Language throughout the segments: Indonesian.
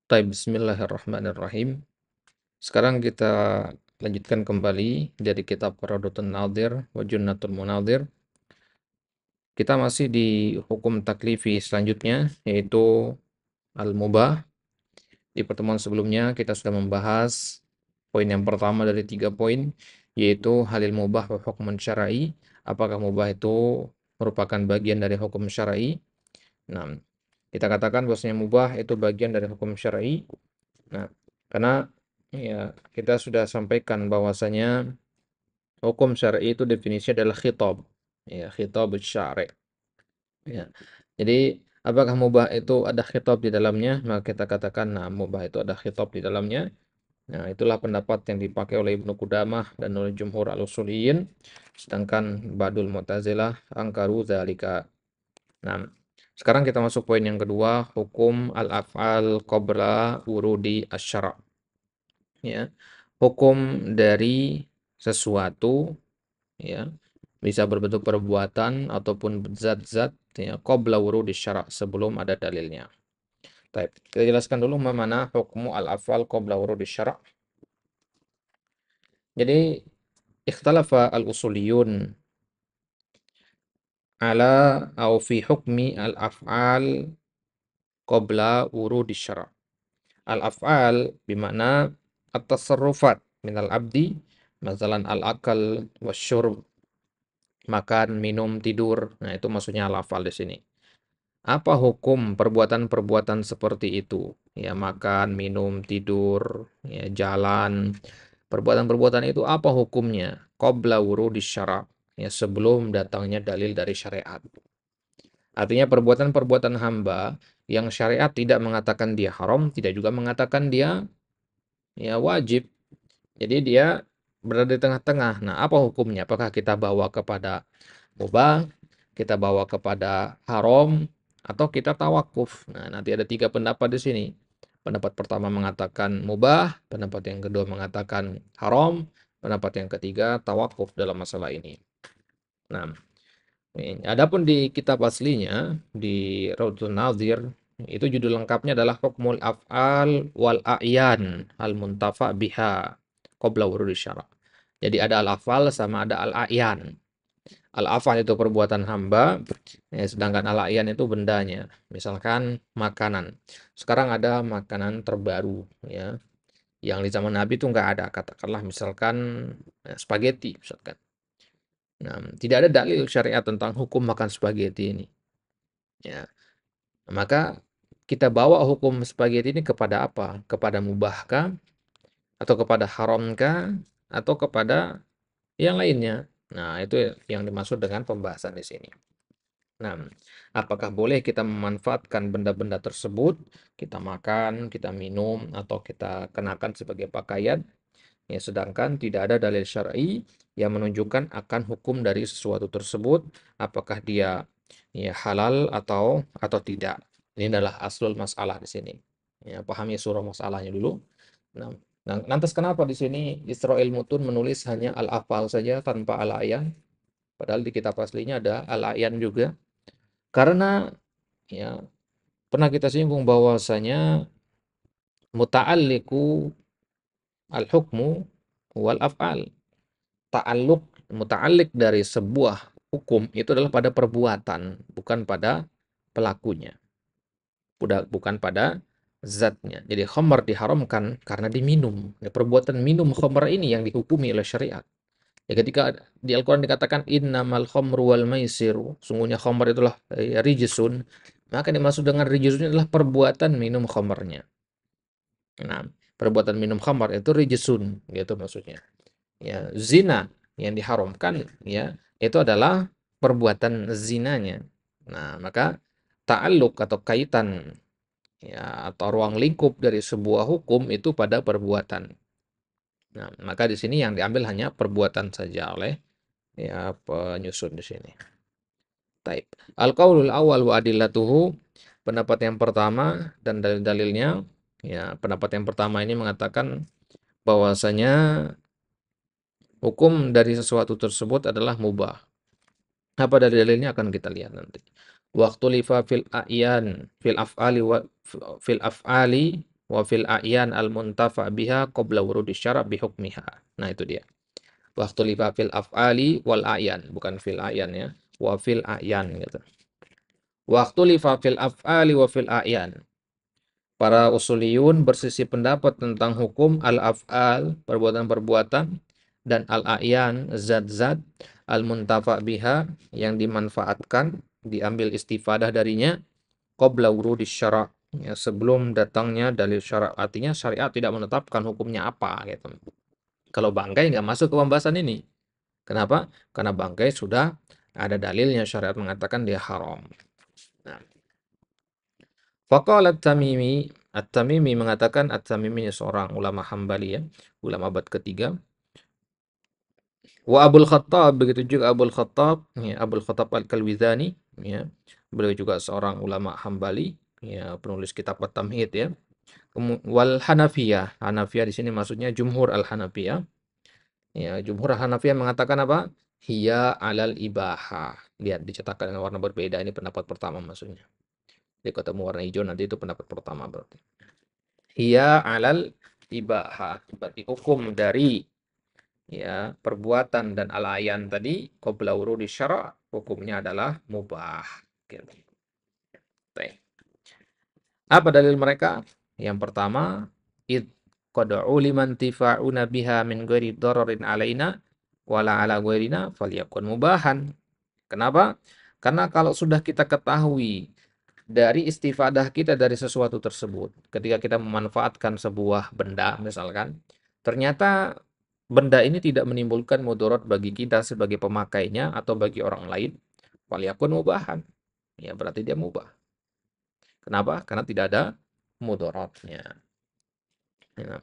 Taib, bismillahirrahmanirrahim. Sekarang kita lanjutkan kembali dari kitab Radutun Nadhir wa Junnatul Munadhir. Kita masih di hukum taklifi selanjutnya, yaitu al-mubah. Di pertemuan sebelumnya kita sudah membahas poin yang pertama dari 3 poin, yaitu halil mubah wa hukmun syar'i. Apakah mubah itu merupakan bagian dari hukum syar'i? Nah, kita katakan bahwasanya mubah itu bagian dari hukum syar'i. Nah, karena ya kita sudah sampaikan bahwasanya hukum syar'i itu definisinya adalah khitab. Ya, khitab syar'i. Ya. Jadi apakah mubah itu ada khitab di dalamnya? Maka kita katakan nah mubah itu ada khitab di dalamnya. Nah, itulah pendapat yang dipakai oleh Ibnu Qudamah dan oleh jumhur al-usuliyin. Sedangkan Ba'dul Mu'tazilah angkaru dzalika. Nah, sekarang kita masuk poin yang kedua, hukum al-af'al qabla wurudi asy-syara'. Ya, hukum dari sesuatu ya bisa berbentuk perbuatan ataupun zat-zat ya qabla wurudi syara' sebelum ada dalilnya. Baik, kita jelaskan dulu mana hukmu al-af'al qabla wurudi syara'. Jadi ikhtalafa al-usuliyun ala au fi hukmi al-af'al qabla wurudi syara'. Al-af'al bermakna at-tasarrufat minal abdi, masalan al-akal wasyurb, makan, minum, tidur. Nah, itu maksudnya al-af'al di sini. Apa hukum perbuatan-perbuatan seperti itu? Ya, makan, minum, tidur, ya, jalan. Perbuatan-perbuatan itu apa hukumnya? Qabla wurudi syara', ya, sebelum datangnya dalil dari syariat. Artinya perbuatan-perbuatan hamba yang syariat tidak mengatakan dia haram, tidak juga mengatakan dia ya wajib. Jadi dia berada di tengah-tengah. Nah, apa hukumnya? Apakah kita bawa kepada mubah, kita bawa kepada haram, atau kita tawakuf? Nah, nanti ada 3 pendapat di sini. Pendapat pertama mengatakan mubah, pendapat yang kedua mengatakan haram, pendapat yang ketiga tawakuf dalam masalah ini. Nah, adapun di kitab aslinya di Raudhun Nadhir itu judul lengkapnya adalah Hukmul Af'al wal A'yan al Muntafa biha qabla wurudi syara'. Jadi ada al-af'al sama ada al-a'yan. Al-af'al itu perbuatan hamba, ya, sedangkan al-a'yan itu bendanya. Misalkan makanan. Sekarang ada makanan terbaru ya, yang di zaman Nabi itu nggak ada. Katakanlah misalkan spaghetti misalkan. Nah, tidak ada dalil syariat tentang hukum makan spaghetti ini. Ya, maka kita bawa hukum spaghetti ini kepada apa? Kepada mubahkah? Atau kepada haramkah? Atau kepada yang lainnya? Nah, itu yang dimaksud dengan pembahasan di sini. Nah, apakah boleh kita memanfaatkan benda-benda tersebut? Kita makan, kita minum, atau kita kenakan sebagai pakaian? Ya, sedangkan tidak ada dalil syar'i yang menunjukkan akan hukum dari sesuatu tersebut, apakah dia ya halal atau tidak. Ini adalah aslul masalah di sini. Ya, pahami surah masalahnya dulu. Nah, lantas kenapa di sini Israel Mutun menulis hanya al-afal saja tanpa al-ayan? Padahal di kitab aslinya ada al-ayan juga. Karena ya pernah kita singgung bahwasanya muta'alliqu al-hukmu wal af'al. Ta'alluq, muta'alliq dari sebuah hukum itu adalah pada perbuatan, bukan pada pelakunya. Bukan pada zatnya. Jadi khamar diharamkan karena diminum. Ya, perbuatan minum khamar ini yang dihukumi oleh syariat. Ya, ketika di Al-Quran dikatakan innamal khamru wal maisiru, sungguhnya khamar itulah rijsun, maka dimaksud dengan rijsun adalah perbuatan minum khamarnya. Nah, perbuatan minum khamar itu rijsun, gitu maksudnya. Ya, zina yang diharamkan ya, itu adalah perbuatan zinanya. Nah, maka ta'alluq atau kaitan ya atau ruang lingkup dari sebuah hukum itu pada perbuatan. Nah, maka di sini yang diambil hanya perbuatan saja oleh ya penyusun di sini. Taib. Al-qaulul awal wa adillatuhu, pendapat yang pertama dan dalil-dalilnya. Ya, pendapat yang pertama ini mengatakan bahwasanya hukum dari sesuatu tersebut adalah mubah. Apa dari dalilnya akan kita lihat nanti. Waktu lifa fil a'yan fil af'ali wa fil af'ali wa fil a'yan al-muntafa biha qabla wurudi syara' bi hukmiha. Nah, itu dia. Waktulifa fil af'ali wal a'yan, bukan fil a'yan ya. Wa fil a'yan gitu. Waktulifa fil af'ali wa fil a'yan. Para usuliyun bersisi pendapat tentang hukum al-af'al, perbuatan-perbuatan, dan al-a'yan, zat-zat, al-muntafa biha, yang dimanfaatkan, diambil istifadah darinya, qabla wurudi syara', ya, sebelum datangnya dalil syara'. Artinya syariat tidak menetapkan hukumnya apa gitu. Kalau bangkai nggak masuk ke pembahasan ini. Kenapa? Karena bangkai sudah ada dalilnya, syariat mengatakan dia haram. Nah, faqala At-Tamimi, At-Tamimi mengatakan, At-Tamimi ini seorang ulama Hambali ya, ulama abad ketiga. Wa Abul Khattab, begitu juga Abul Khattab, ya, Abul Khattab Al-Kalwizani, ya. Beliau juga seorang ulama Hambali, ya, penulis kitab At-Tamhid ya. Wal Hanafiyah, Hanafiyah di sini maksudnya jumhur Al-Hanafiyah. Ya, jumhur Hanafiyah mengatakan apa? Hiya alal ibahah. Lihat dicetakkan dengan warna berbeda, ini pendapat pertama maksudnya. Jadi ketemu warna hijau nanti itu pendapat pertama berarti. Hiya alal ibahah. Berarti hukum dari, ya, perbuatan dan alayan tadi qabla wurudi syara', hukumnya adalah mubah. Gitu. Apa dalil mereka? Yang pertama, id qad uliman tifa'una biha min ghairi dararin alaina wala ala ghairina falyakun mubahan. Kenapa? Karena kalau sudah kita ketahui dari istifadah kita dari sesuatu tersebut, ketika kita memanfaatkan sebuah benda misalkan, ternyata benda ini tidak menimbulkan mudarat bagi kita sebagai pemakainya atau bagi orang lain, falyakun mubahan. Ya, berarti dia mubah. Kenapa? Karena tidak ada mudaratnya. Ya.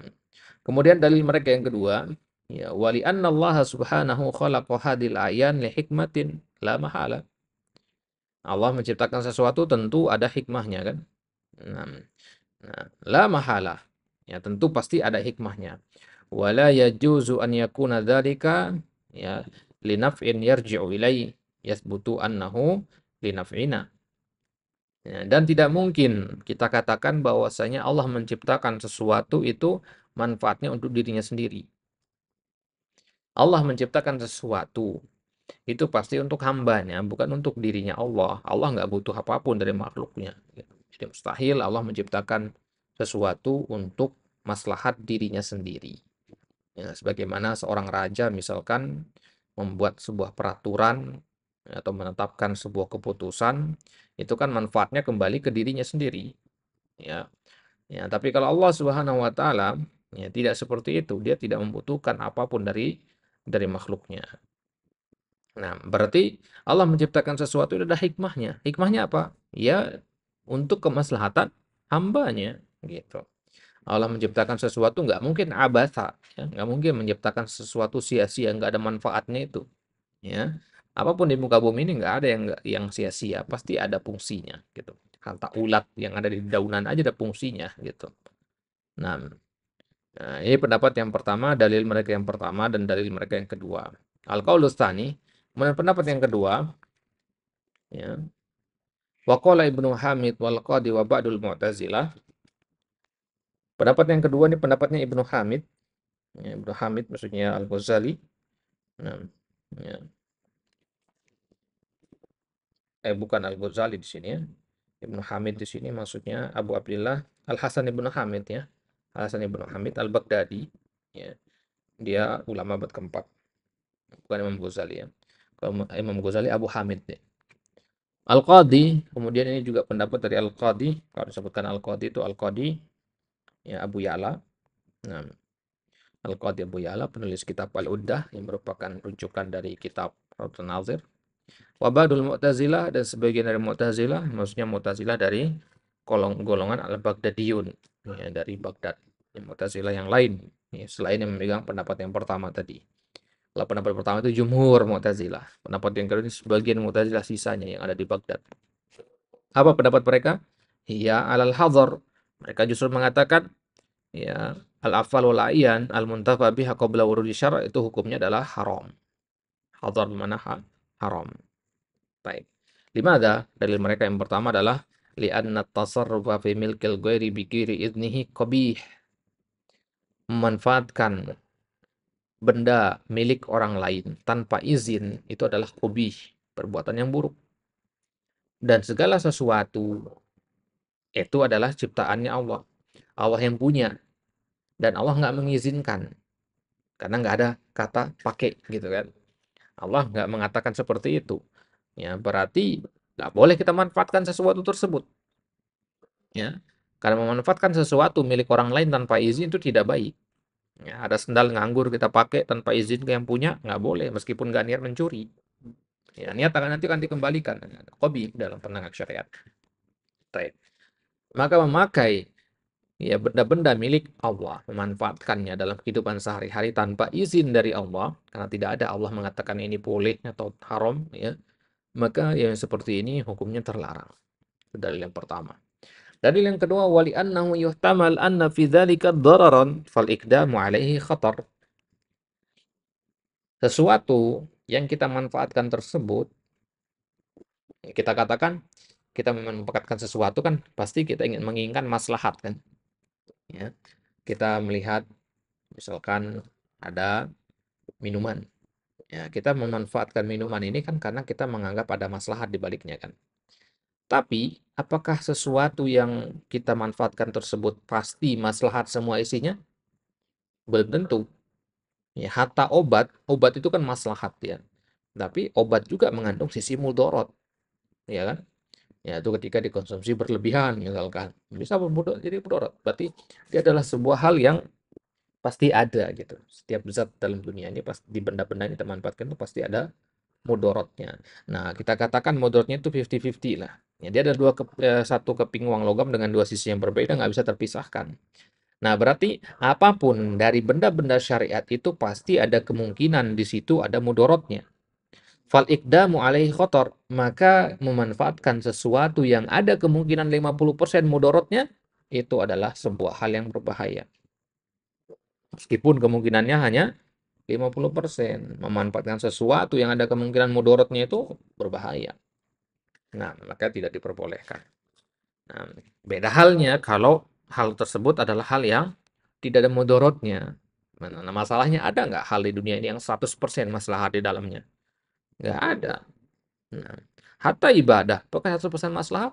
Kemudian dalil mereka yang kedua, ya, wali anna Allah subhanahu khalaqa hadil ayan li hikmatin la mahala. Allah menciptakan sesuatu tentu ada hikmahnya kan. Nah, la mahala. Ya, tentu pasti ada hikmahnya. Wala yajuzu an yakuna dzalika, ya, li naf'in yarji'u ilai yathbutu annahu li naf'ina. Ya, dan tidak mungkin kita katakan bahwasanya Allah menciptakan sesuatu itu manfaatnya untuk dirinya sendiri. Allah menciptakan sesuatu itu pasti untuk hambanya, bukan untuk dirinya Allah. Allah nggak butuh apapun dari makhluknya. Jadi mustahil Allah menciptakan sesuatu untuk maslahat dirinya sendiri. Ya, sebagaimana seorang raja misalkan membuat sebuah peraturan atau menetapkan sebuah keputusan, itu kan manfaatnya kembali ke dirinya sendiri. Ya, ya. Tapi kalau Allah Subhanahu Wa Taala, ya, tidak seperti itu. Dia tidak membutuhkan apapun dari makhluknya. Nah, berarti Allah menciptakan sesuatu itu ada hikmahnya. Hikmahnya apa? Ya, untuk kemaslahatan hambanya, gitu. Allah menciptakan sesuatu nggak mungkin abasa, ya, nggak mungkin menciptakan sesuatu sia-sia, nggak ada manfaatnya itu, ya. Apapun di muka bumi ini nggak ada yang sia-sia, pasti ada fungsinya, gitu. Kata ulat yang ada di daunan aja ada fungsinya, gitu. Nah, ini pendapat yang pertama, dalil mereka yang pertama dan dalil mereka yang kedua. Al-qaulus tsani, kemudian pendapat yang kedua, ya. Wa qala Ibnu Hamid wal Qadi wa ba'dul Mu'tazilah. Pendapat yang kedua ini pendapatnya Ibnu Hamid. Ya, Ibnu Hamid maksudnya Al-Ghazali. Nah, ya. Bukan Al-Ghazali di sini ya. Ibnu Hamid di sini maksudnya Abu Abdillah Al-Hasan Ibnu Hamid ya. Al-Hasan Ibnu Hamid Al-Baghdadi ya. Dia ulama abad keempat. Bukan Imam Ghazali ya. Kalau Imam Ghazali Abu Hamid ya. Al-Qadi, kemudian ini juga pendapat dari Al-Qadi. Kalau disebutkan Al-Qadi itu Al-Qadi ya Abu Ya'la. Nah, Al-Qadi Abu Ya'la penulis kitab Al-Uddah yang merupakan rujukan dari kitab Raudhun Nazir. Wabadul Mu'tazilah dan sebagian dari Mu'tazilah, maksudnya Mu'tazilah dari golongan Al-Baghdadiyun, ya, dari Baghdad. Mu'tazilah yang lain, ya, selain yang memegang pendapat yang pertama tadi. Kalau pendapat pertama itu jumhur Mu'tazilah. Pendapat yang kedua ini sebagian Mu'tazilah sisanya yang ada di Baghdad. Apa pendapat mereka? Ya alal hadar. Mereka justru mengatakan, ya, al-afal wal a'yan al-muntafa biha qabla wurudi syara' itu hukumnya adalah haram. Hadar bermana haram. Baik. Limada? Dalil mereka yang pertama adalah li'anna at-tasarrufa fi milkil ghairi bi ghairi idnihi qabih. Memanfaatkan benda milik orang lain tanpa izin itu adalah qabih, perbuatan yang buruk. Dan segala sesuatu itu adalah ciptaannya Allah. Allah yang punya dan Allah nggak mengizinkan karena nggak ada kata pakai gitu kan. Allah nggak mengatakan seperti itu. Ya, berarti nggak boleh kita manfaatkan sesuatu tersebut. Ya, karena memanfaatkan sesuatu milik orang lain tanpa izin itu tidak baik. Ya, ada sendal nganggur kita pakai tanpa izin ke yang punya nggak boleh meskipun nggak niat mencuri. Ya, niat akan nanti akan dikembalikan. Qobi dalam pandangan syariat. Baik. Maka memakai ya benda-benda milik Allah, memanfaatkannya dalam kehidupan sehari-hari tanpa izin dari Allah, karena tidak ada Allah mengatakan ini boleh atau haram, ya, maka yang seperti ini hukumnya terlarang. Itu dalil yang pertama. Dalil yang kedua, wali annahu yuhtamal anna fi dzalika dararan fal iqdamu alaihi khatar. Sesuatu yang kita manfaatkan tersebut, kita katakan kita memanfaatkan sesuatu kan pasti kita ingin menginginkan maslahat kan, ya. Kita melihat misalkan ada minuman. Ya, kita memanfaatkan minuman ini kan karena kita menganggap ada maslahat di baliknya kan. Tapi, apakah sesuatu yang kita manfaatkan tersebut pasti maslahat semua isinya? Belum tentu. Ya, hatta obat, obat itu kan maslahat ya. Tapi obat juga mengandung sisi mudorot, ya kan? Ya, itu ketika dikonsumsi berlebihan misalkan. Bisa jadi mudorot. Berarti dia adalah sebuah hal yang pasti ada gitu. Setiap zat dalam dunia ini pasti di benda-benda yang kita manfaatkan itu pasti ada mudorotnya. Nah, kita katakan mudorotnya itu 50-50 lah. Ya, dia ada satu keping uang logam dengan dua sisi yang berbeda nggak bisa terpisahkan. Nah, berarti apapun dari benda-benda syariat itu pasti ada kemungkinan di situ ada mudorotnya. Fal iqdamu alaihi khotor, maka memanfaatkan sesuatu yang ada kemungkinan 50% mudorotnya itu adalah sebuah hal yang berbahaya. Meskipun kemungkinannya hanya 50%, memanfaatkan sesuatu yang ada kemungkinan mudorotnya itu berbahaya. Nah, maka tidak diperbolehkan. Nah, beda halnya kalau hal tersebut adalah hal yang tidak ada mudorotnya. Nah, masalahnya ada nggak hal di dunia ini yang 100% maslahat di dalamnya? Nggak ada. Nah, hatta ibadah, apakah 100% maslahat?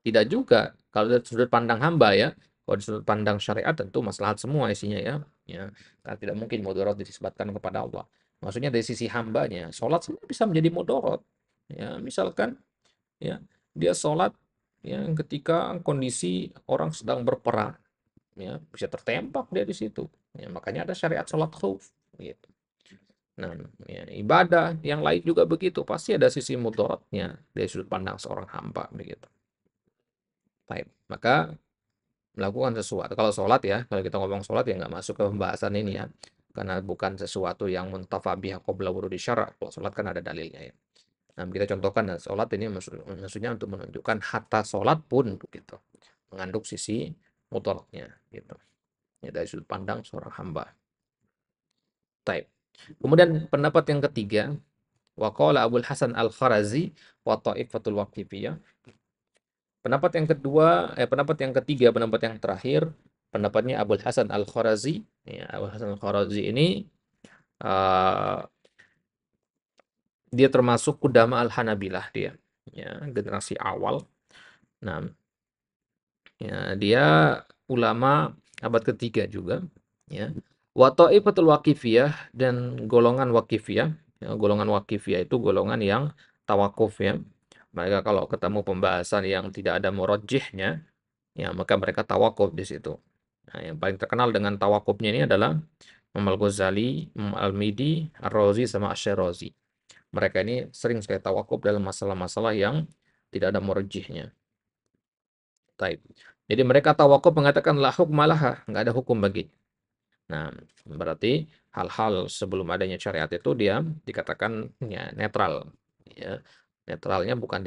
Tidak juga. Kalau dari sudut pandang hamba ya, kalau dari sudut pandang syariat tentu maslahat semua isinya ya. Ya, karena tidak mungkin mudarat disebabkan kepada Allah. Maksudnya dari sisi hambanya, sholat sebenarnya bisa menjadi mudarat. Ya, misalkan ya dia sholat ya ketika kondisi orang sedang berperang, ya bisa tertembak dia di situ. Ya, makanya ada syariat sholat khauf. Gitu. Nah, ya, ibadah yang lain juga begitu, pasti ada sisi mudaratnya dari sudut pandang seorang hamba begitu. Baik, maka melakukan sesuatu. Kalau sholat ya, kalau kita ngomong sholat ya nggak masuk ke pembahasan ini ya. Karena bukan sesuatu yang muntafa biha qabla wurudi syara'. Kalau sholat kan ada dalilnya ya. Nah, kita contohkan nah, sholat ini maksudnya untuk menunjukkan hatta sholat pun gitu. Mengandung sisi mudaratnya gitu. Ya, dari sudut pandang seorang hamba. Taib. Kemudian pendapat yang ketiga, waqala Abul Hasan Al-Kharazi wa ta'ifatul waqifiyah. Pendapat yang ketiga, pendapat yang terakhir, pendapatnya Abul Hasan Al-Kharazi. Ya, Abul Hasan Al-Kharazi ini uh, dia termasuk Qudama Al-Hanabilah dia. Ya, generasi awal. Nah, ya, dia ulama abad ketiga juga. Ya. Wa ta'ifatul waqifiyah dan golongan waqifiyah. Ya, golongan waqifiyah itu golongan yang tawakuf ya. Mereka kalau ketemu pembahasan yang tidak ada murajjihnya, ya maka mereka tawakuf di situ. Nah, yang paling terkenal dengan tawakufnya ini adalah Imam Al-Ghazali, Imam Al-Midi, Ar-Razi, sama Asy-Syirazi. Mereka ini sering sekali tawakuf dalam masalah-masalah yang tidak ada murajjihnya. Taib. Jadi mereka tawakuf mengatakan la hukma laha, nggak ada hukum bagi. Nah, berarti hal-hal sebelum adanya syariat itu dia dikatakan ya netral. Ya. Netralnya bukan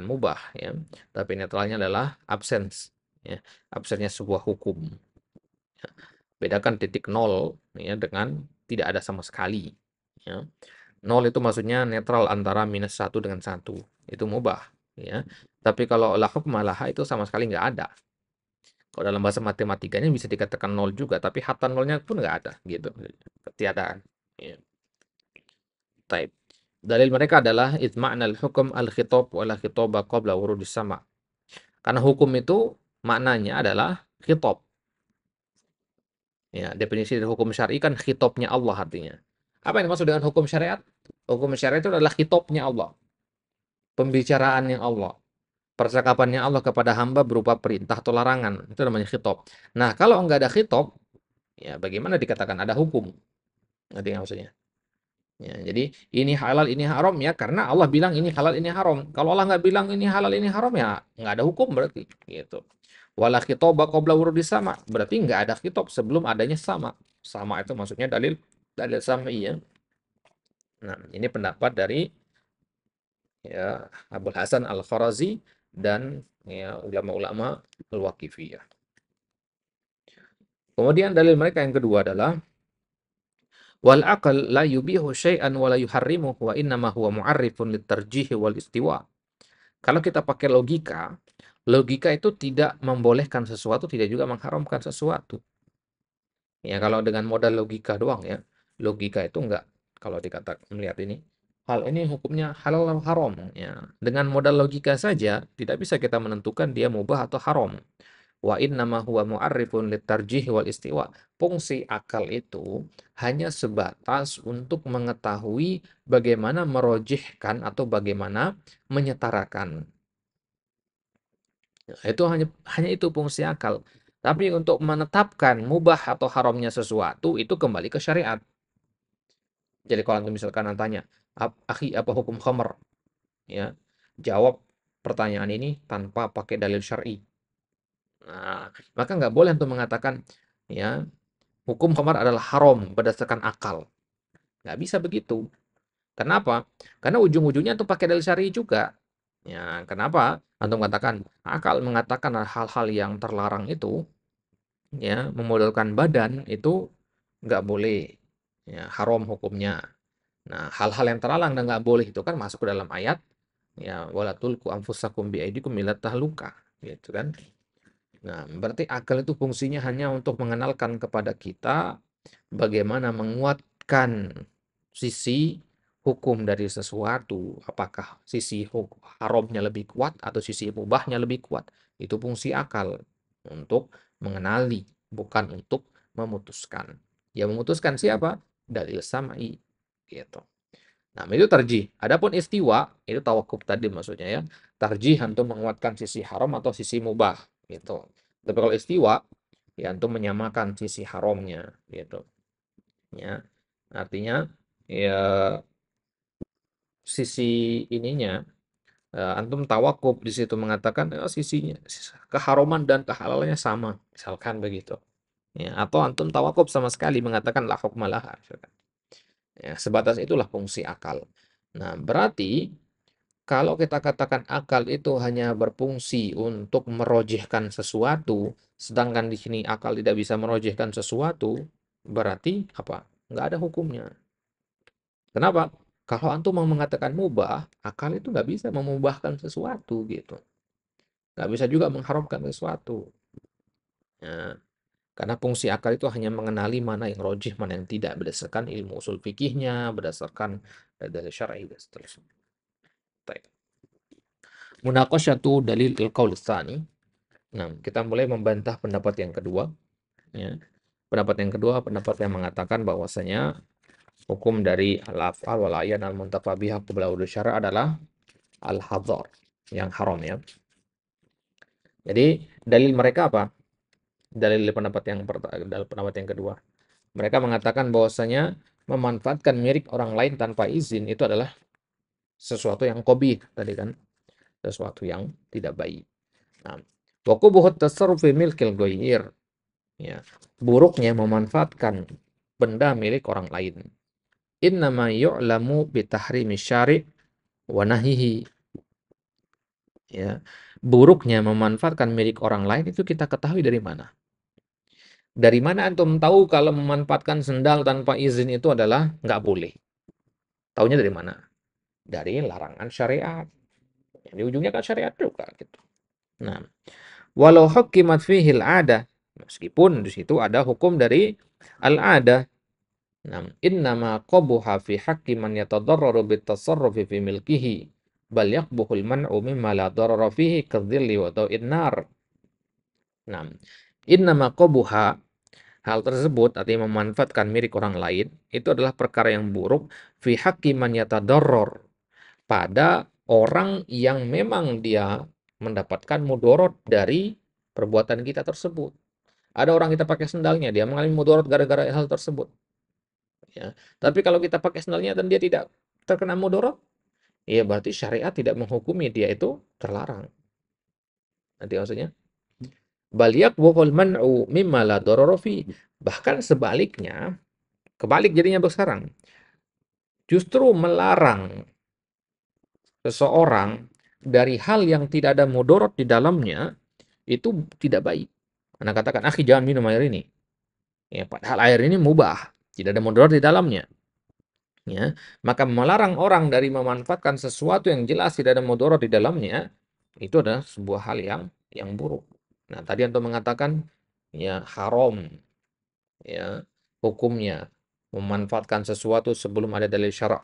mubah ya, tapi netralnya adalah absence ya. Absennya sebuah hukum. Bedakan titik nol ya dengan tidak ada sama sekali ya. Nol itu maksudnya netral antara minus satu dengan satu. Itu mubah ya. Tapi kalau la hukma laha itu sama sekali nggak ada. Kalau dalam bahasa matematikanya bisa dikatakan nol juga, tapi hatta nolnya pun nggak ada, gitu. Ketiadaan. Ya. Taib. Dalil mereka adalah itma'nal hukum al-khitab wala khitaba qabla wurudis sama. Karena hukum itu maknanya adalah khitab. Ya, definisi dari hukum syar'i kan khitabnya Allah artinya. Apa yang dimaksud dengan hukum syariat? Hukum syariat itu adalah khitabnya Allah, pembicaraannya Allah, percakapannya Allah kepada hamba berupa perintah atau larangan. Itu namanya khitab. Nah, kalau enggak ada khitab, ya bagaimana dikatakan ada hukum? Ngerti nggak maksudnya? Ya, jadi ini halal, ini haram ya karena Allah bilang ini halal, ini haram. Kalau Allah nggak bilang ini halal, ini haram ya nggak ada hukum berarti. Gitu. Wala khitoba qabla wurudis sama. Berarti nggak ada khitab sebelum adanya sama. Sama itu maksudnya dalil dalil sam'i ya. Nah, ini pendapat dari ya Abul Hasan Al-Kharazi dan ya ulama-ulama Al-Waqifiyah. Kemudian dalil mereka yang kedua adalah wal aql la yubihu syai'an wa la yuharrimuhu wa innama huwa mu'arrifun litarjih wal istiwa. Kalau kita pakai logika, logika itu tidak membolehkan sesuatu, tidak juga mengharamkan sesuatu. Ya, kalau dengan modal logika doang ya, logika itu enggak, kalau dikata melihat ini, hal ini hukumnya halal atau haram. Ya, dengan modal logika saja, tidak bisa kita menentukan dia mubah atau haram. Wa innama huwa mu'arrifun litarjih wal istiwa. Fungsi akal itu hanya sebatas untuk mengetahui bagaimana merojihkan atau bagaimana menyetarakan. Nah, itu hanya itu fungsi akal. Tapi untuk menetapkan mubah atau haramnya sesuatu itu kembali ke syariat. Jadi kalau antum misalkan tanya, "Akhi, apa hukum khamr?" Ya, jawab pertanyaan ini tanpa pakai dalil syar'i. Nah, maka nggak boleh untuk mengatakan, ya, hukum khamr adalah haram berdasarkan akal. Nggak bisa begitu. Kenapa? Karena ujung-ujungnya tuh pakai dalil syar'i juga. Ya, kenapa? Antum katakan akal mengatakan hal-hal yang terlarang itu, ya, memodelkan badan itu nggak boleh. Ya, haram hukumnya. Nah, hal-hal yang terlarang dan nggak boleh itu kan masuk ke dalam ayat, ya, wala tulqu anfusakum biaidikum ila tahluka, gitu kan. Nah, berarti akal itu fungsinya hanya untuk mengenalkan kepada kita bagaimana menguatkan sisi hukum dari sesuatu. Apakah sisi haramnya lebih kuat atau sisi mubahnya lebih kuat. Itu fungsi akal untuk mengenali, bukan untuk memutuskan. Yang memutuskan siapa? Dalil sam'i. Gitu. Nah, itu tarjih. Adapun istiwa, itu tawakuf tadi maksudnya ya. Tarjih untuk menguatkan sisi haram atau sisi mubah. Gitu. Tapi kalau istiwa, ya untuk menyamakan sisi haramnya. Gitu. Ya. Artinya, ya sisi ininya, antum tawakuf di situ mengatakan sisinya, keharaman dan kehalalannya sama. Misalkan begitu. Ya, atau antum tawakuf sama sekali mengatakan la hukma laha. Ya, sebatas itulah fungsi akal. Nah, berarti kalau kita katakan akal itu hanya berfungsi untuk merojihkan sesuatu, sedangkan di sini akal tidak bisa merojihkan sesuatu, berarti apa? Nggak ada hukumnya. Kenapa? Kalau antum mau mengatakan mubah, akal itu nggak bisa memubahkan sesuatu gitu. Nggak bisa juga mengharamkan sesuatu. Ya, karena fungsi akal itu hanya mengenali mana yang rojih, mana yang tidak, berdasarkan ilmu usul fikihnya, berdasarkan dari syar'i dan seterusnya. Baik. Munaqasyatu dalil al-qaul tsani. Nah, kita mulai membantah pendapat yang kedua. Ya. Pendapat yang kedua, pendapat yang mengatakan bahwasanya hukum dari al-af'al wal ayan al-muntafa biha qabla wurud syara' adalah al-hadhar, yang haram ya. Jadi dalil mereka apa? Dalil pendapat yang kedua. Mereka mengatakan bahwasanya memanfaatkan milik orang lain tanpa izin itu adalah sesuatu yang qabih tadi kan, sesuatu yang tidak baik. Nah, wa qubuhut tasarruf fi milkil ghair. Ya, buruknya memanfaatkan benda milik orang lain. Innama yu'lamu bitahrimi syari' wa nahyihi. Ya, buruknya memanfaatkan milik orang lain itu kita ketahui dari mana? Dari mana antum tahu kalau memanfaatkan sendal tanpa izin itu adalah nggak boleh? Taunya dari mana? Dari larangan syariat. Di ujungnya kan syariat juga gitu. Nah, walau hukimat fihil ada, meskipun di situ ada hukum dari al-ada. Nah, innama qabuha fi haqqi man yatadarraru bitasarrufi fi milkihi bal yaqbuhul man'u mimma la darara fihi kadzilli wa daw'in nar. Nah, innama qabuha, hal tersebut artinya memanfaatkan milik orang lain itu adalah perkara yang buruk fi haqqi man yatadarrar, pada orang yang memang dia mendapatkan mudorot dari perbuatan kita tersebut. Ada orang kita pakai sendalnya, dia mengalami mudorot gara-gara hal tersebut. Ya. Tapi kalau kita pakai sendalnya dan dia tidak terkena mudorot, ya berarti syariat tidak menghukumi dia itu terlarang. Nanti maksudnya, baliak wahul man'u mimma la darara fi. Bahkan sebaliknya, kebalik jadinya sekarang. Justru melarang seseorang dari hal yang tidak ada mudorot di dalamnya itu tidak baik. Anda katakan, "Akhi, jangan minum air ini." Ya, padahal air ini mubah, tidak ada mudarat di dalamnya. Ya, maka melarang orang dari memanfaatkan sesuatu yang jelas tidak ada mudarat di dalamnya itu adalah sebuah hal yang buruk. Nah, tadi Antum mengatakan ya haram ya hukumnya memanfaatkan sesuatu sebelum ada dalil syara'.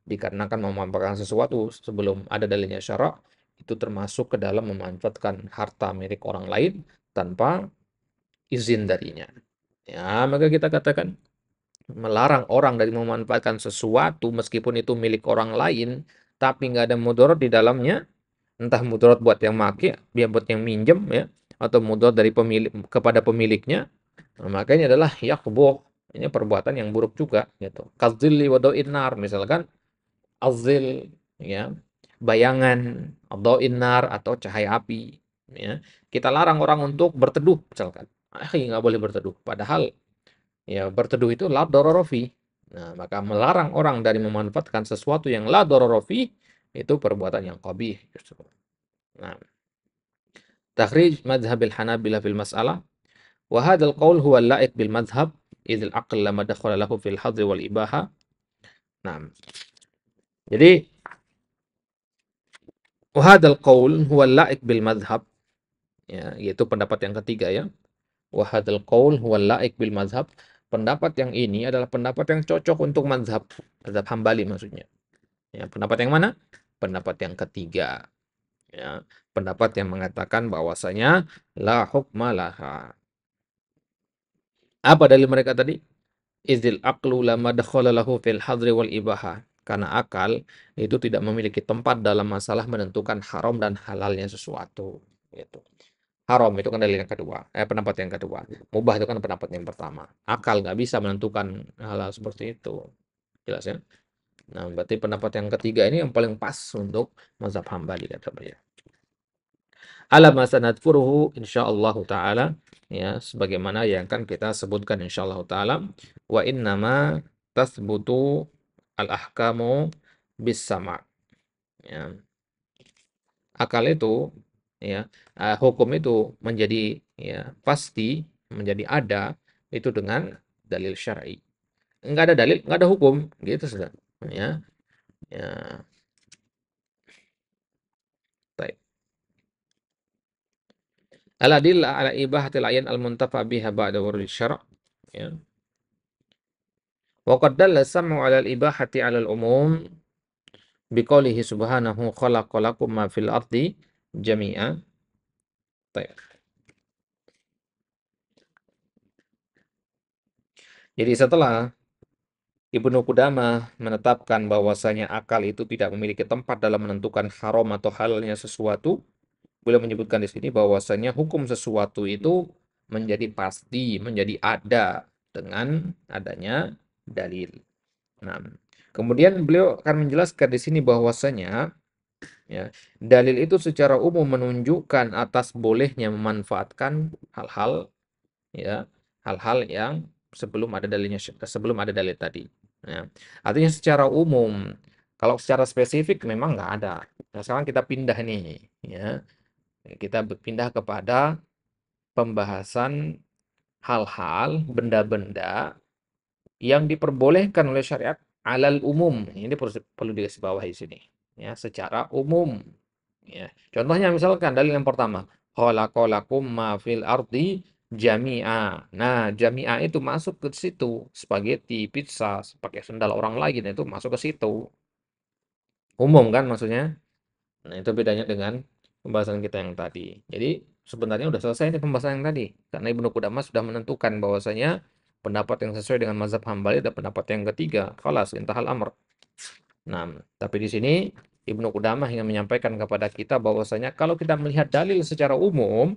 Dikarenakan memanfaatkan sesuatu sebelum ada dalilnya syara' itu termasuk ke dalam memanfaatkan harta milik orang lain tanpa izin darinya. Ya, maka kita katakan melarang orang dari memanfaatkan sesuatu meskipun itu milik orang lain, tapi nggak ada mudarat di dalamnya, entah mudarat buat yang make, biar buat yang minjem ya, atau mudarat dari pemilik kepada pemiliknya, nah, makanya adalah yakbuh. Ini perbuatan yang buruk juga gitu. Kadzilli wa nar, misalkan azil ya, bayangan atau inar atau cahaya api ya. Kita larang orang untuk berteduh misalkan. Nggak boleh berteduh. Padahal ya, berteduh itu la darara fi. Nah, maka melarang orang dari memanfaatkan sesuatu yang la darara fi itu perbuatan yang qabih justru. Nah, takhrij madhhabil Hanabilah fil mas'alah wa hadzal qaul huwa la'iq bil madhhab idzal aql la madkhala lahu fil hadri wal ibaha. Nah, jadi wa hadzal qaul huwa la'iq bil madhhab, ya, yaitu pendapat yang ketiga ya. Wa hadzal qaul huwa la'iq bil madhhab. Pendapat yang ini adalah pendapat yang cocok untuk mazhab, mazhab Hambali maksudnya. Ya, pendapat yang mana? Pendapat yang ketiga. Ya, pendapat yang mengatakan bahwasanya la hukma laha. Apa dalil mereka tadi? Izil aqlu la madkhala lahu fil hadri wal ibaha. Karena akal itu tidak memiliki tempat dalam masalah menentukan haram dan halalnya sesuatu. Gitu. Haram itu kan dalil yang kedua. Pendapat yang kedua. Mubah itu kan pendapat yang pertama. Akal nggak bisa menentukan hal-hal seperti itu. Jelas ya? Nah, berarti pendapat yang ketiga ini yang paling pas untuk mazhab Hambali kata beliau. Ala ma sanadkuruhu insyaallah taala, ya sebagaimana yang akan kita sebutkan insyaallah taala, wa innama tasbutu al ahkamu bis sama', ya. Akal itu ya, hukum itu menjadi ya pasti menjadi ada itu dengan dalil syar'i. Enggak ada dalil, enggak ada hukum, gitu sudah. Ya. Ya, baik. Al-adillah ala ibahatil ayan al-muntafa biha ba'da wurudi syara'. Ya. Wa qad dalla sam'u 'ala al-ibahati 'ala al-umum biqoulihi subhanahu khalaqa lakum ma fil ardi jami'a. Baik. Jadi setelah Ibnu Qudamah menetapkan bahwasanya akal itu tidak memiliki tempat dalam menentukan haram atau halalnya sesuatu, beliau menyebutkan di sini bahwasanya hukum sesuatu itu menjadi pasti, menjadi ada dengan adanya dalil. Nah, kemudian beliau akan menjelaskan di sini bahwasanya ya, dalil itu secara umum menunjukkan atas bolehnya memanfaatkan hal-hal ya, hal-hal yang sebelum ada dalil tadi. Ya. Artinya secara umum, kalau secara spesifik memang nggak ada. Nah, sekarang kita pindah nih, ya. Kita pindah kepada pembahasan hal-hal, benda-benda yang diperbolehkan oleh syariat alal umum. Ini perlu digarisbawahi di sini. Ya, secara umum. Ya. Contohnya misalkan dalil yang pertama, khalaqalakum ma fil ardi jami'a. Nah, jami'a itu masuk ke situ. Spaghetti, pizza, pakai sendal orang lain itu masuk ke situ. Umum kan maksudnya? Nah, itu bedanya dengan pembahasan kita yang tadi. Jadi, sebenarnya udah selesai nih pembahasan yang tadi. Karena Ibnu Qudamah sudah menentukan bahwasanya pendapat yang sesuai dengan mazhab Hambali adalah pendapat yang ketiga. Khalas, intahal amr. Nah, tapi di sini Ibnu Qudamah ingin menyampaikan kepada kita bahwasanya kalau kita melihat dalil secara umum,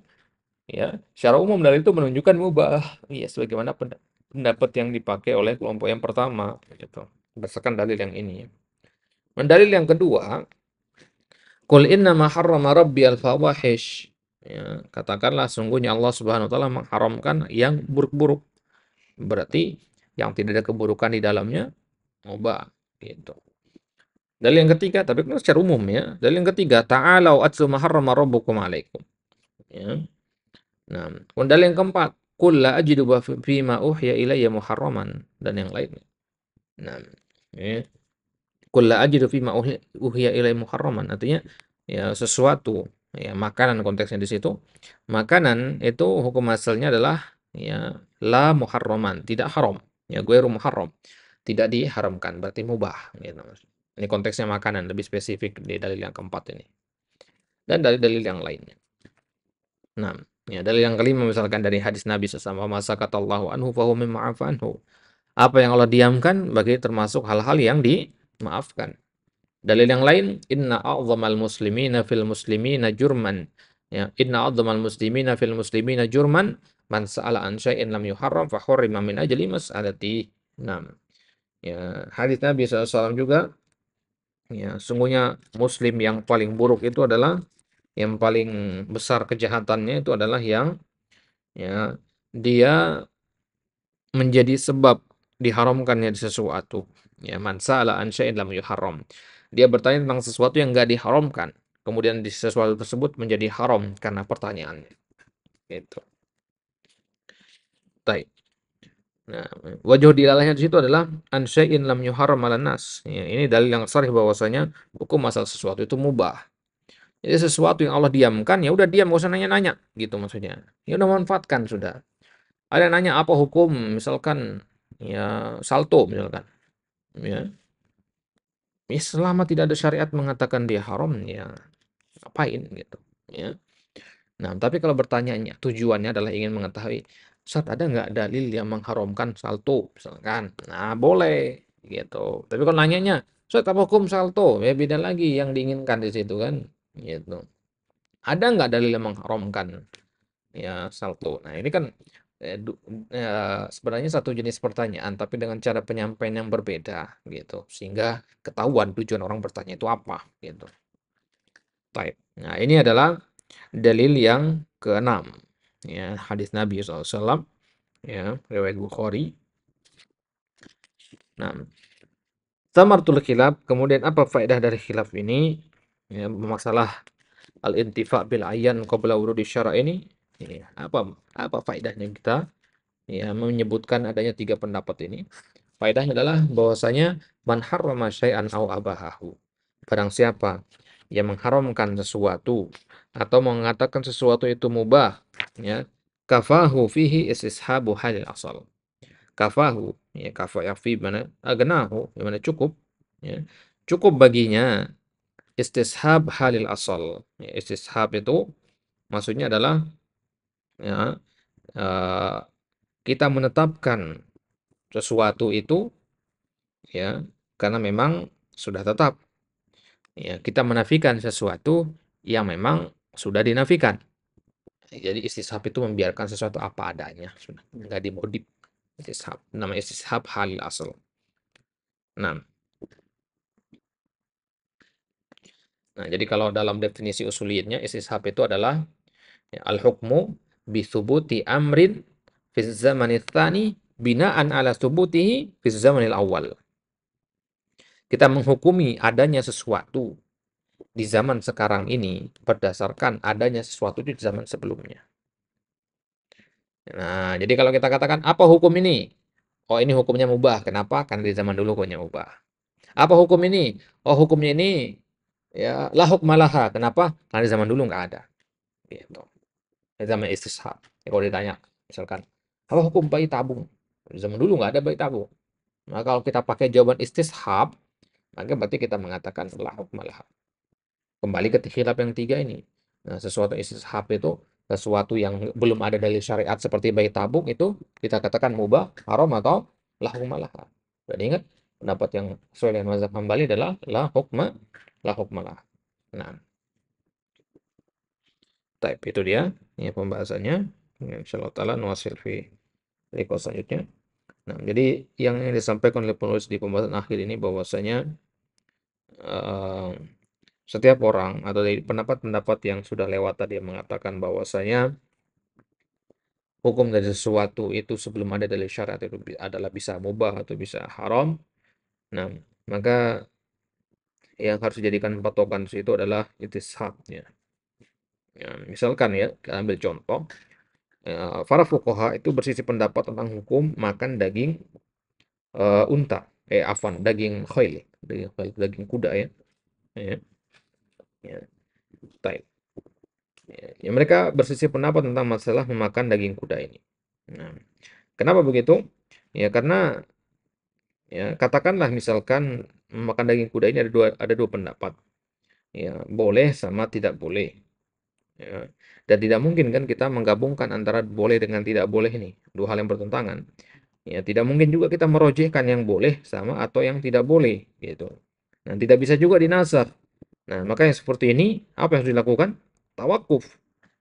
ya, secara umum dalil itu menunjukkan mubah, ya, sebagaimana pendapat yang dipakai oleh kelompok yang pertama, gitu. Berdasarkan dalil yang ini. Dan dalil yang kedua, Qul innama harrama rabbiyal fawahish. Ya, katakanlah sungguhnya Allah Subhanahu wa taala mengharamkan yang buruk-buruk. Berarti yang tidak ada keburukan di dalamnya mubah, gitu. Dalil yang ketiga, tapi kan secara umum ya. Dalil yang ketiga, ta'alau atlu ma harrama rabbukum alaikum. Ya. Nah, kemudian dalil yang keempat, qul la ajidu fi ma uhiya ilayya muharraman dan yang lainnya. Nah, ya. Qul la ajidu fi ma uhiya ilayya muharraman artinya ya sesuatu ya makanan konteksnya di situ. Makanan itu hukum asalnya adalah ya la muharraman, tidak haram. Ya ghairu muharram. Tidak diharamkan, berarti mubah gitu. Ini konteksnya makanan, lebih spesifik di dalil yang keempat ini. Dan dalil-dalil yang lainnya. Nah, ya dalil yang kelima misalkan dari hadis Nabi SAW, masa kata Allah anhu fahu mimma anhu. Apa yang Allah diamkan bagi termasuk hal-hal yang dimaafkan. Dalil yang lain, inna a'zamal muslimina fil muslimina jurman. Ya, inna a'zamal muslimina fil muslimina jurman man sa'ala an syai'in lam yuharram fa hurrima min ajli mas'alati. Nah, ya, hadis Nabi SAW juga, ya, sungguhnya muslim yang paling buruk itu adalah yang paling besar kejahatannya itu adalah yang ya dia menjadi sebab diharamkannya sesuatu. Ya, man sa'ala an syai'in lam yuharram. Dia bertanya tentang sesuatu yang enggak diharamkan. Kemudian di sesuatu tersebut menjadi haram karena pertanyaannya. Gitu. Baik. Nah, wajh dilalahnya di situ adalah an syai'in lam yuharram 'alan nas. Ya, ini dalil yang sharih bahwasanya hukum asal sesuatu itu mubah. Jadi sesuatu yang Allah diamkan, ya udah diam, enggak usah nanya-nanya, gitu maksudnya. Ya udah manfaatkan sudah. Ada yang nanya apa hukum misalkan ya salto misalkan, ya. Ya selama tidak ada syariat mengatakan dia haram, ya ngapain gitu, ya. Nah, tapi kalau bertanyanya tujuannya adalah ingin mengetahui, "Ustaz, ada nggak dalil yang mengharamkan salto?" Misalkan. Nah, boleh gitu. Tapi kalau nanyanya, "Ustaz, apa hukum salto?" Ya beda lagi yang diinginkan di situ kan, gitu. Ada nggak dalil yang mengharamkan ya salto? Nah, ini kan sebenarnya satu jenis pertanyaan, tapi dengan cara penyampaian yang berbeda gitu, sehingga ketahuan tujuan orang bertanya itu apa gitu. Baik. Nah, ini adalah dalil yang keenam. Ya, hadis Nabi SAW, ya, riwayat Bukhari. Nah, tamartul khilaf, kemudian apa faedah dari khilaf ini? Ya, masalah al-intifa bil ayyan qabla wurudi syara ini. Ya, apa faedahnya kita ya menyebutkan adanya tiga pendapat ini? Faedahnya adalah bahwasanya man harrama syai'an aw abahahu. Barang siapa yang mengharamkan sesuatu atau mengatakan sesuatu itu mubah, ya, kafahu fihi istishabu halil asal. Kafahu, ya kafa yafi mana agnahu, mana cukup, ya. Cukup baginya istishab halil asal. Ya, istishab itu maksudnya adalah ya eh, kita menetapkan sesuatu itu ya karena memang sudah tetap. Ya, kita menafikan sesuatu yang memang sudah dinafikan. Jadi istishab itu membiarkan sesuatu apa adanya, sudah nggak dimodif. Istishab, nama istishab halil asal. Nah, nah, jadi kalau dalam definisi usuliyatnya istishab itu adalah ya, al-hukmu bi thubuti amrin fi zamanil tsani binaan ala thubutihi fi zamanil awal. Kita menghukumi adanya sesuatu di zaman sekarang ini berdasarkan adanya sesuatu di zaman sebelumnya. Nah, jadi kalau kita katakan, apa hukum ini? Oh, ini hukumnya mubah. Kenapa? Karena di zaman dulu hukumnya mubah. Apa hukum ini? Oh, hukumnya ini Ya, la hukma laha. Kenapa? Karena di zaman dulu nggak ada. Gitu. Di zaman istishab. Ya, kalau ditanya, misalkan, apa hukum bayi tabung? Di zaman dulu nggak ada bayi tabung. Nah, kalau kita pakai jawaban istishab, maka berarti kita mengatakan la hukma laha. Kembali ke khilaf yang tiga ini. Nah, sesuatu istishab itu sesuatu yang belum ada dalil syariat seperti bayi tabung itu kita katakan mubah, haram atau la hukma laha. Dan ingat pendapat yang sesuai dengan mazhab Hambali adalah la hukma laha. Nah, type itu dia ini pembahasannya. Insyaallah taala nuwasil fi liqa selanjutnya. Nah, jadi yang disampaikan oleh penulis di pembahasan akhir ini bahwasanya eh, setiap orang atau dari pendapat-pendapat yang sudah lewat tadi yang mengatakan bahwasanya hukum dari sesuatu itu sebelum ada dalil syariat itu adalah bisa mubah atau bisa haram. Nah, maka yang harus dijadikan patokan di situ adalah itishab ya. Ya, misalkan ya, kita ambil contoh, para fuqaha itu bersisi pendapat tentang hukum makan daging unta, afwan, daging khail, daging kuda ya. Ya, ya, taib. Ya, mereka bersisi pendapat tentang masalah memakan daging kuda ini. Nah, kenapa begitu? Ya karena ya katakanlah misalkan memakan daging kuda ini ada dua pendapat. Ya, boleh sama tidak boleh. Ya. Dan tidak mungkin kan kita menggabungkan antara boleh dengan tidak boleh ini, dua hal yang bertentangan. Ya, tidak mungkin juga kita merojihkan yang boleh sama atau yang tidak boleh gitu. Nah, tidak bisa juga dinasakh. Nah, maka yang seperti ini apa yang harus dilakukan? Tawakuf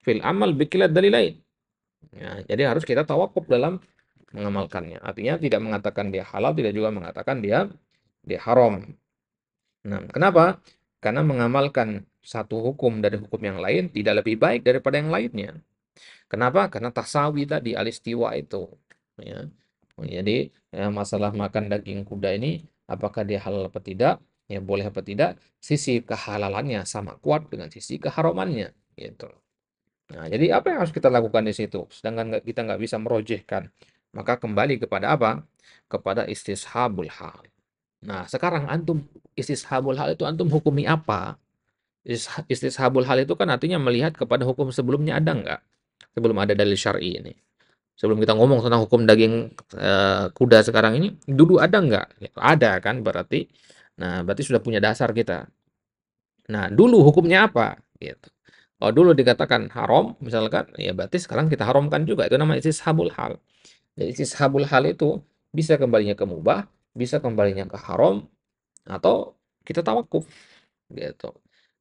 fil amal bikilat dalilain. Ya, jadi harus kita tawakuf dalam mengamalkannya. Artinya tidak mengatakan dia halal, tidak juga mengatakan dia haram. Nah, kenapa? Karena mengamalkan satu hukum dari hukum yang lain tidak lebih baik daripada yang lainnya. Kenapa? Karena tasawi tadi alistiwa itu. Ya. Jadi masalah makan daging kuda ini apakah dia halal apa tidak? Ya boleh apa tidak? Sisi kehalalannya sama kuat dengan sisi keharamannya. Gitu. Nah, jadi apa yang harus kita lakukan di situ? Sedangkan kita nggak bisa merojihkan. Maka kembali kepada apa? Kepada istishabul hal. Nah, sekarang antum istishabul hal itu antum hukumi apa? Istishabul hal itu kan artinya melihat kepada hukum sebelumnya ada nggak? Sebelum ada dalil syar'i ini. Sebelum kita ngomong tentang hukum daging kuda sekarang ini, dulu ada nggak? Ya, ada kan berarti. Nah, berarti sudah punya dasar kita. Nah, dulu hukumnya apa? Gitu. Kalau dulu dikatakan haram, misalkan, ya berarti sekarang kita haramkan juga. Itu namanya istishabul hal. Jadi istishabul hal itu bisa kembalinya ke mubah, bisa kembalinya ke haram, atau kita tawakuf. Gitu.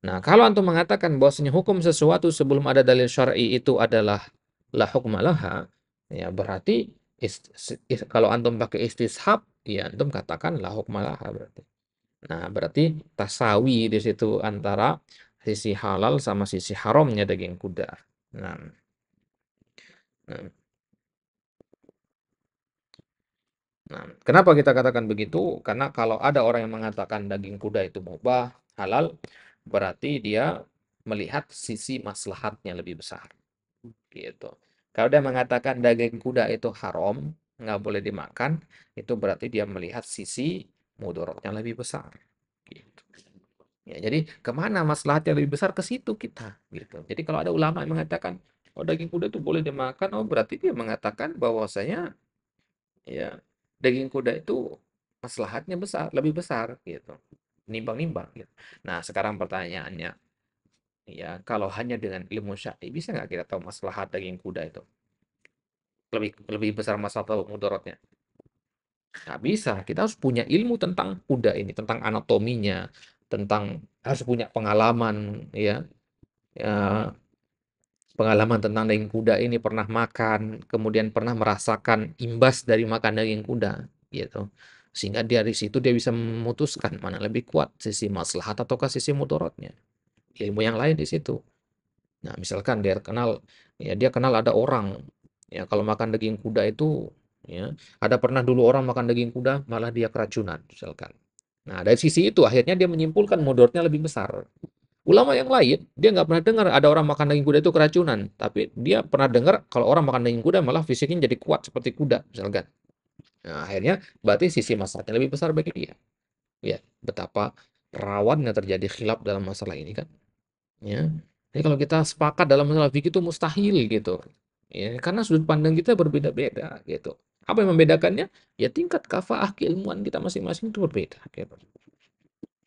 Nah, kalau antum mengatakan bahwasanya hukum sesuatu sebelum ada dalil syar'i itu adalah la hukma laha, ya berarti kalau antum pakai istishab, ya antum katakan la hukma laha berarti. Nah, berarti tasawi di situ antara sisi halal sama sisi haramnya daging kuda. Nah, nah, nah, kenapa kita katakan begitu? Karena kalau ada orang yang mengatakan daging kuda itu mubah, halal, berarti dia melihat sisi maslahatnya lebih besar. Gitu. Kalau dia mengatakan daging kuda itu haram, nggak boleh dimakan, itu berarti dia melihat sisi mudaratnya lebih besar. Gitu. Ya, jadi kemana maslahatnya lebih besar ke situ kita, gitu. Jadi kalau ada ulama yang mengatakan, oh daging kuda itu boleh dimakan, oh berarti dia mengatakan bahwasanya ya daging kuda itu maslahatnya besar, lebih besar, gitu. Nimbang-nimbang, gitu. Nah sekarang pertanyaannya, ya kalau hanya dengan ilmu syar'i bisa nggak kita tahu maslahat daging kuda itu? Lebih lebih besar masalah atau mudaratnya? Nggak bisa. Kita harus punya ilmu tentang kuda ini, tentang anatominya, tentang harus punya pengalaman, ya, ya pengalaman tentang daging kuda ini pernah makan, kemudian pernah merasakan imbas dari makan daging kuda, gitu. Sehingga dari situ dia bisa memutuskan mana lebih kuat, sisi maslahat ataukah sisi mudaratnya. Ilmu yang lain di situ. Nah, misalkan dia kenal ada orang, ya kalau makan daging kuda itu, ya ada pernah dulu orang makan daging kuda malah dia keracunan, misalkan. Nah, dari sisi itu akhirnya dia menyimpulkan mudaratnya lebih besar. Ulama yang lain, dia nggak pernah dengar ada orang makan daging kuda itu keracunan, tapi dia pernah dengar kalau orang makan daging kuda malah fisiknya jadi kuat seperti kuda, misalkan. Nah, akhirnya berarti sisi masalahnya lebih besar bagi dia. Ya, betapa rawannya terjadi khilaf dalam masalah ini kan, ya. Jadi kalau kita sepakat dalam masalah fikih itu mustahil gitu. Ya, karena sudut pandang kita berbeda-beda gitu. Apa yang membedakannya? Ya tingkat kafaah keilmuan kita masing-masing itu berbeda gitu.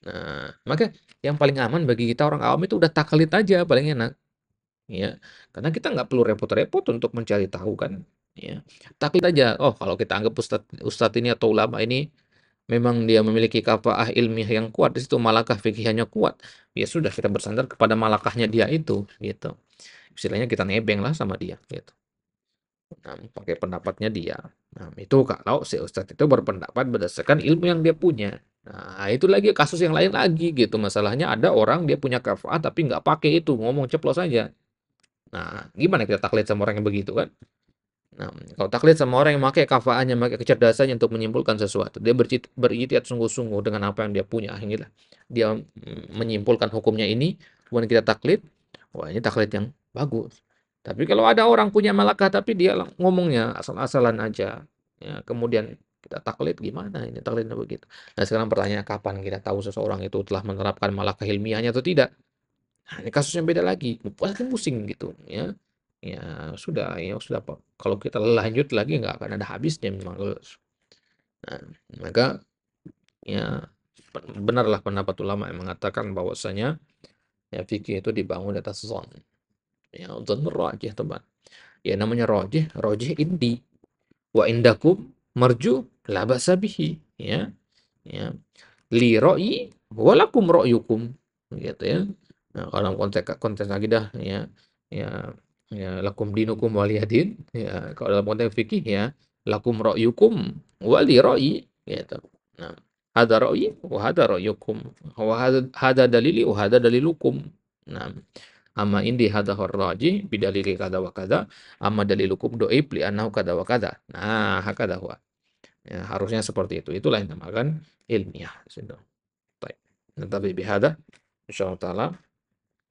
Nah, maka yang paling aman bagi kita orang awam itu udah taklid aja paling enak. Ya, karena kita nggak perlu repot-repot untuk mencari tahu kan. Ya, taklid aja. Oh, kalau kita anggap ustadz ini atau ulama ini memang dia memiliki kafaah ilmiah yang kuat, di situ malakah fikihnya kuat. Ya sudah kita bersandar kepada malakahnya dia itu gitu. Istilahnya kita nebeng lah sama dia gitu. Nah, pakai pendapatnya dia. Nah, itu kalau si ustadz itu berpendapat berdasarkan ilmu yang dia punya. Nah, itu lagi kasus yang lain lagi gitu. Masalahnya ada orang dia punya kafaah tapi nggak pakai itu, ngomong ceplos saja. Nah, gimana kita taklid sama orang yang begitu kan? Nah, kalau taklid sama orang yang pakai kafaahnya, pakai kecerdasannya untuk menyimpulkan sesuatu, dia berijtihad sungguh-sungguh dengan apa yang dia punya, akhirnya dia menyimpulkan hukumnya ini, kemudian kita taklid, wah ini taklid yang bagus. Tapi kalau ada orang punya malakah tapi dia ngomongnya asal-asalan aja, ya, kemudian kita taklid gimana ini taklidnya begitu. Nah sekarang pertanyaan kapan kita tahu seseorang itu telah menerapkan malakah ilmiahnya atau tidak? Nah, ini kasus yang beda lagi, lagi pusing gitu ya. Ya sudah Pak. Kalau kita lanjut lagi nggak akan ada habisnya memang. Nah, maka ya benarlah pendapat ulama yang mengatakan bahwasanya ya fikih itu dibangun di atas zon. Ya, zon rajih teman. Ya namanya rajih, rajih indi. Wa indakum marju la ba'sa bihi. Ya, ya. Li ra'yi wa lakum ra'yukum gitu ya. Nah, kalau konteks konteks akidah ya ya ya lakum dinukum waliyadin ya kalau dalam konteks fikih ya lakum ra'yukum wa li ra'yi gitu. Nah, hada ra'yi wa hada ra'yukum wa hada dalili wa hada dalilukum. Nah, amma indi hada raji bidalili kada wa kada amma dalilukum do'ib li annahu kada wa kada. Nah, hakada huwa. Ya, harusnya seperti itu. Itulah yang dinamakan ilmiah. Situ. Baik. Tapi bihada, insyaallah taala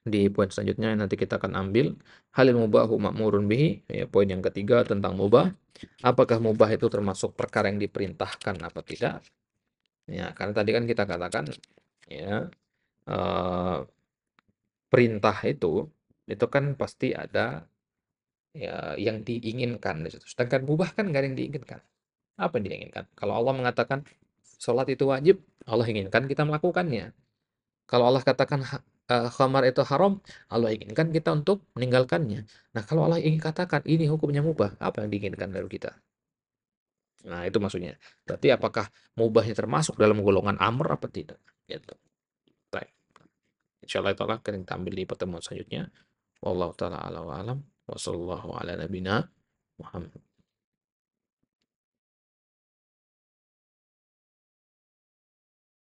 di poin selanjutnya nanti kita akan ambil halil mubahu ma'murun bihi, ya, poin yang ketiga tentang mubah. Apakah mubah itu termasuk perkara yang diperintahkan apa tidak? Ya, karena tadi kan kita katakan ya eh, perintah itu kan pasti ada ya yang diinginkan di situ. Sedangkan mubah kan nggak ada yang diinginkan. Apa yang diinginkan? Kalau Allah mengatakan sholat itu wajib, Allah inginkan kita melakukannya. Kalau Allah katakan khamar itu haram, Allah inginkan kita untuk meninggalkannya. Nah, kalau Allah ingin katakan ini hukumnya mubah, apa yang diinginkan dari kita? Nah, itu maksudnya. Berarti apakah mubahnya termasuk dalam golongan amr apa tidak? Gitu. Baik. Insyaallah itu akan kita ambil di pertemuan selanjutnya. Wallahu taala ala wa alam. Wassallallahu ala nabina Muhammad.